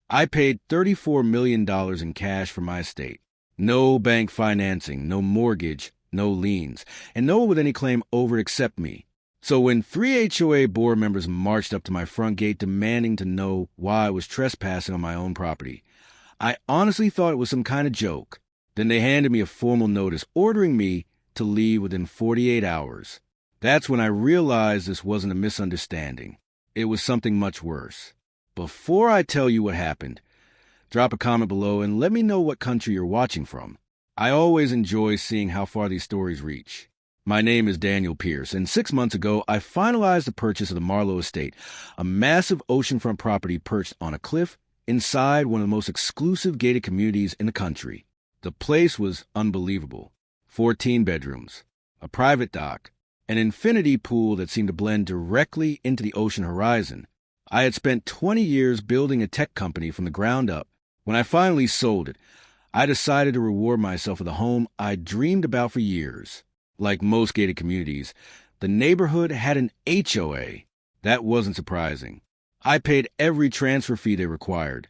I paid $34 million in cash for my estate. No bank financing, no mortgage, no liens, and no one with any claim over except me. So when 3 HOA board members marched up to my front gate demanding to know why I was trespassing on my own property, I honestly thought it was some kind of joke. Then they handed me a formal notice ordering me to leave within 48 hours. That's when I realized this wasn't a misunderstanding. It was something much worse. Before I tell you what happened, drop a comment below and let me know what country you're watching from. I always enjoy seeing how far these stories reach. My name is Daniel Pierce, and 6 months ago, I finalized the purchase of the Marlowe Estate, a massive oceanfront property perched on a cliff inside one of the most exclusive gated communities in the country. The place was unbelievable. 14 bedrooms, a private dock, an infinity pool that seemed to blend directly into the ocean horizon. I had spent 20 years building a tech company from the ground up. When I finally sold it, I decided to reward myself with a home I'd dreamed about for years. Like most gated communities, the neighborhood had an HOA. That wasn't surprising. I paid every transfer fee they required,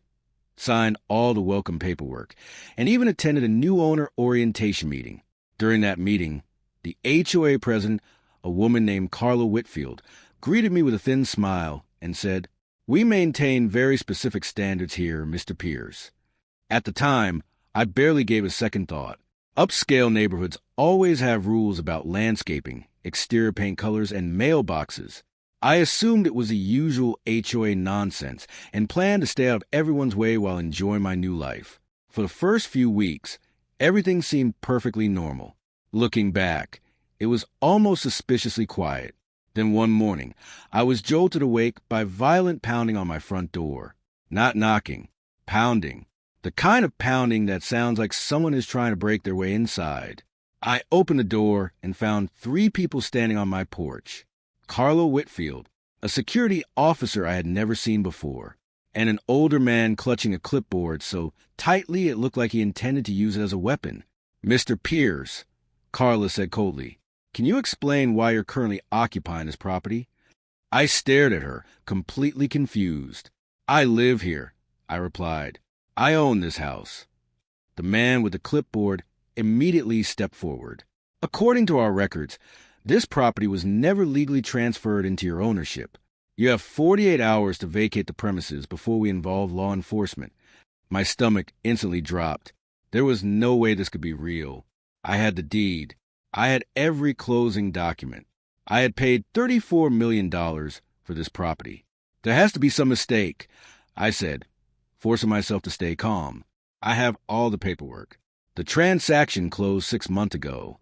signed all the welcome paperwork, and even attended a new owner orientation meeting. During that meeting, the HOA president, a woman named Carla Whitfield, greeted me with a thin smile and said, "We maintain very specific standards here, Mr. Pierce." At the time, I barely gave a second thought. Upscale neighborhoods always have rules about landscaping, exterior paint colors, and mailboxes. I assumed it was the usual HOA nonsense and planned to stay out of everyone's way while enjoying my new life. For the first few weeks, everything seemed perfectly normal. Looking back, it was almost suspiciously quiet. Then one morning, I was jolted awake by violent pounding on my front door. Not knocking, pounding. The kind of pounding that sounds like someone is trying to break their way inside. I opened the door and found 3 people standing on my porch. Carla Whitfield, a security officer I had never seen before, and an older man clutching a clipboard so tightly it looked like he intended to use it as a weapon. "Mr. Pierce," Carla said coldly, "can you explain why you're currently occupying this property?" I stared at her, completely confused. "I live here," I replied. "I own this house." The man with the clipboard immediately stepped forward. "According to our records, this property was never legally transferred into your ownership. You have 48 hours to vacate the premises before we involve law enforcement." My stomach instantly dropped. There was no way this could be real. I had the deed. I had every closing document. I had paid $34 million for this property. "There has to be some mistake," I said, forcing myself to stay calm. "I have all the paperwork. The transaction closed 6 months ago."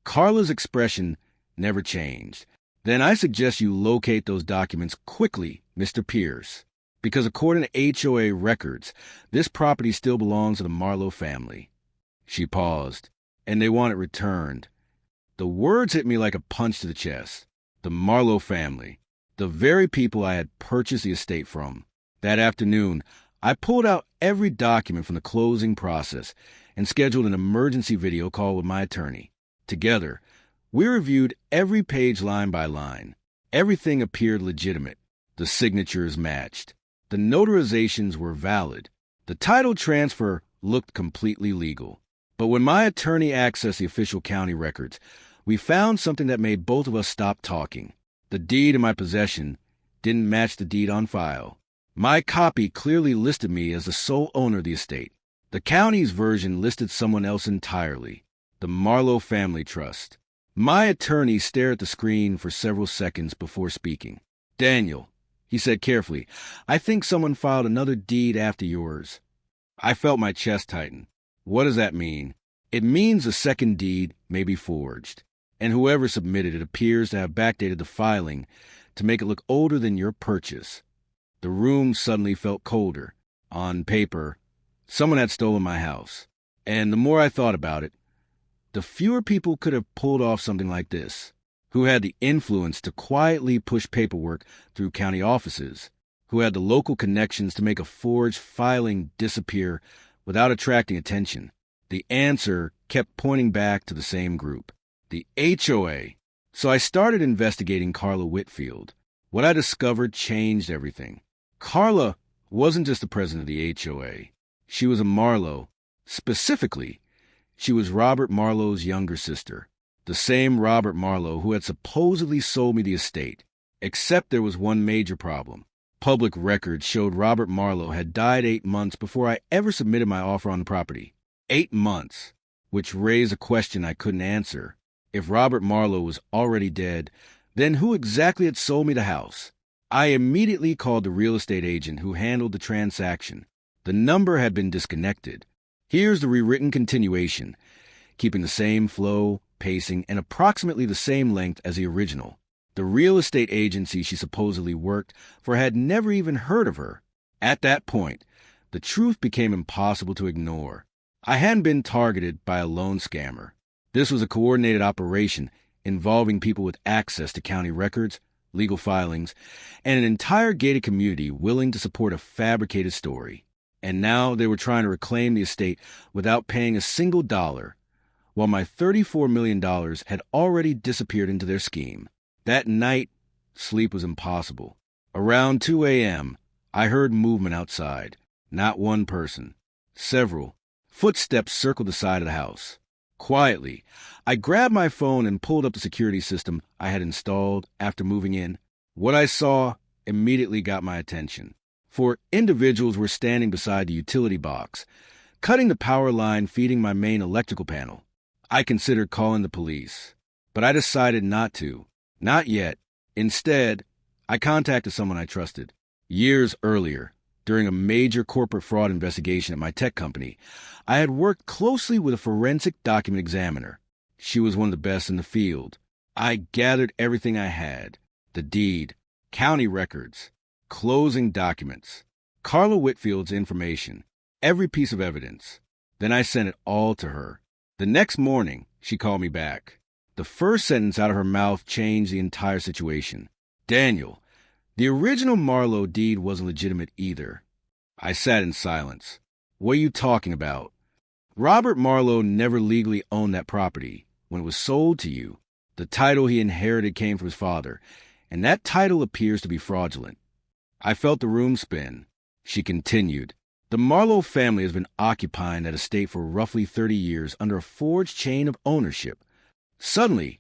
Carla's expression never changed. "Then I suggest you locate those documents quickly, Mr. Pierce, because according to HOA records, this property still belongs to the Marlowe family." She paused, "And they want it returned." The words hit me like a punch to the chest. The Marlowe family, the very people I had purchased the estate from. That afternoon, I pulled out every document from the closing process and scheduled an emergency video call with my attorney. Together, we reviewed every page line by line. Everything appeared legitimate. The signatures matched. The notarizations were valid. The title transfer looked completely legal. But when my attorney accessed the official county records, we found something that made both of us stop talking. The deed in my possession didn't match the deed on file. My copy clearly listed me as the sole owner of the estate. The county's version listed someone else entirely, the Marlowe Family Trust. My attorney stared at the screen for several seconds before speaking. "Daniel," he said carefully, "I think someone filed another deed after yours." I felt my chest tighten. "What does that mean?" "It means a second deed may be forged, and whoever submitted it appears to have backdated the filing to make it look older than your purchase." The room suddenly felt colder. On paper, someone had stolen my house. And the more I thought about it, the fewer people could have pulled off something like this, who had the influence to quietly push paperwork through county offices, who had the local connections to make a forged filing disappear without attracting attention. The answer kept pointing back to the same group, the HOA. So I started investigating Carla Whitfield. What I discovered changed everything. Carla wasn't just the president of the HOA. She was a Marlowe. Specifically, she was Robert Marlowe's younger sister, the same Robert Marlowe who had supposedly sold me the estate. Except there was one major problem. Public records showed Robert Marlowe had died 8 months before I ever submitted my offer on the property. 8 months, which raised a question I couldn't answer. If Robert Marlowe was already dead, then who exactly had sold me the house? I immediately called the real estate agent who handled the transaction. The number had been disconnected. Here's the rewritten continuation, keeping the same flow, pacing, and approximately the same length as the original. The real estate agency she supposedly worked for had never even heard of her. At that point, the truth became impossible to ignore. I hadn't been targeted by a loan scammer. This was a coordinated operation involving people with access to county records, legal filings, and an entire gated community willing to support a fabricated story. And now they were trying to reclaim the estate without paying a single dollar, while my $34 million had already disappeared into their scheme. That night, sleep was impossible. Around 2 a.m., I heard movement outside. Not one person. Several. Footsteps circled the side of the house. Quietly, I grabbed my phone and pulled up the security system I had installed after moving in. What I saw immediately got my attention. 4 individuals were standing beside the utility box, cutting the power line feeding my main electrical panel. I considered calling the police, but I decided not to. Not yet. Instead, I contacted someone I trusted. Years earlier, during a major corporate fraud investigation at my tech company, I had worked closely with a forensic document examiner. She was one of the best in the field. I gathered everything I had: the deed, county records, closing documents, Carla Whitfield's information, every piece of evidence. Then I sent it all to her. The next morning, she called me back. The first sentence out of her mouth changed the entire situation. "Daniel, the original Marlowe deed wasn't legitimate either." I sat in silence. "What are you talking about?" "Robert Marlowe never legally owned that property. When it was sold to you, the title he inherited came from his father, and that title appears to be fraudulent." I felt the room spin. She continued, "The Marlowe family has been occupying that estate for roughly 30 years under a forged chain of ownership." Suddenly,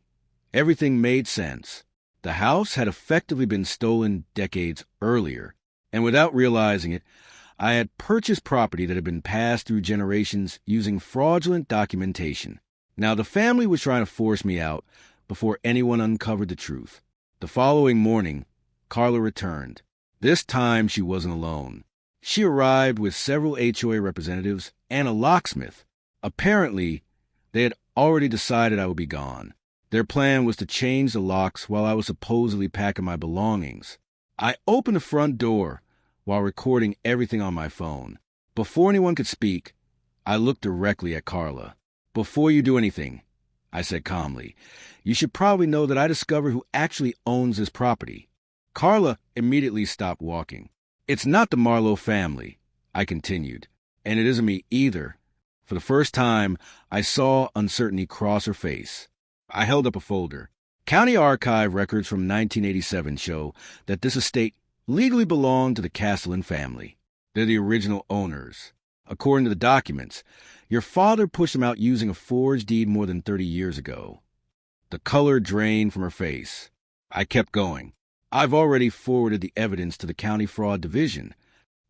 everything made sense. The house had effectively been stolen decades earlier, and without realizing it, I had purchased property that had been passed through generations using fraudulent documentation. Now, the family was trying to force me out before anyone uncovered the truth. The following morning, Carla returned. This time, she wasn't alone. She arrived with several HOA representatives and a locksmith. Apparently, they had already decided I would be gone. Their plan was to change the locks while I was supposedly packing my belongings. I opened the front door while recording everything on my phone. Before anyone could speak, I looked directly at Carla. "Before you do anything," I said calmly, "you should probably know that I discovered who actually owns this property." Carla immediately stopped walking. "It's not the Marlowe family," I continued, "and it isn't me either." For the first time, I saw uncertainty cross her face. I held up a folder. County archive records from 1987 show that this estate legally belonged to the Castellan family. They're the original owners. According to the documents, your father pushed them out using a forged deed more than 30 years ago. The color drained from her face. I kept going. "I've already forwarded the evidence to the county fraud division."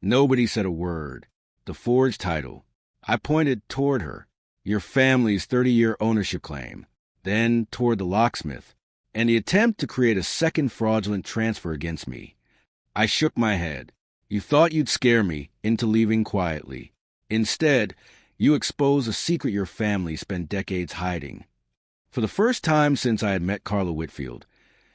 Nobody said a word. The forged title. I pointed toward her. "Your family's 30-year ownership claim." Then toward the locksmith, and the attempt to create a second fraudulent transfer against me. I shook my head. "You thought you'd scare me into leaving quietly. Instead, you exposed a secret your family spent decades hiding." For the first time since I had met Carla Whitfield,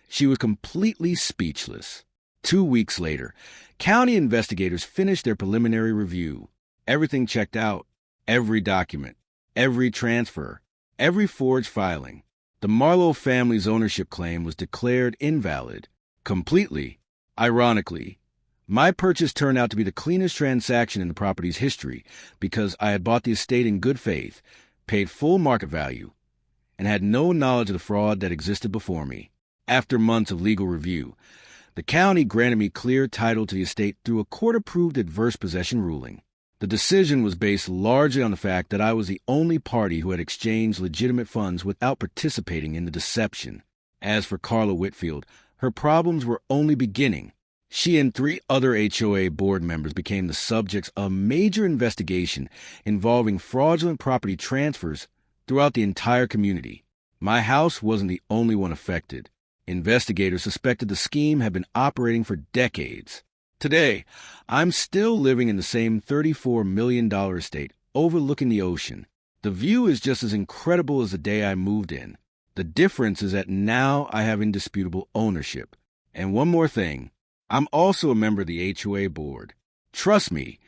she was completely speechless. 2 weeks later, county investigators finished their preliminary review. Everything checked out. Every document, every transfer, every forged filing. The Marlowe family's ownership claim was declared invalid. Completely. Ironically, my purchase turned out to be the cleanest transaction in the property's history because I had bought the estate in good faith, paid full market value, and had no knowledge of the fraud that existed before me. After months of legal review, The county granted me clear title to the estate through a court-approved adverse possession ruling. The decision was based largely on the fact that I was the only party who had exchanged legitimate funds without participating in the deception. As for Carla Whitfield, her problems were only beginning. She and 3 other HOA board members became the subjects of a major investigation involving fraudulent property transfers throughout the entire community. My house wasn't the only one affected. Investigators suspected the scheme had been operating for decades. Today, I'm still living in the same $34 million estate overlooking the ocean. The view is just as incredible as the day I moved in. The difference is that now I have indisputable ownership. And one more thing, I'm also a member of the HOA board. Trust me,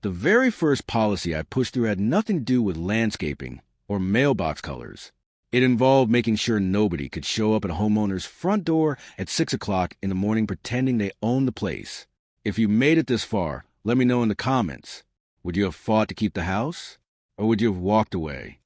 the very first policy I pushed through had nothing to do with landscaping or mailbox colors. It involved making sure nobody could show up at a homeowner's front door at 6 o'clock in the morning pretending they owned the place. If you made it this far, let me know in the comments. Would you have fought to keep the house? Or would you have walked away?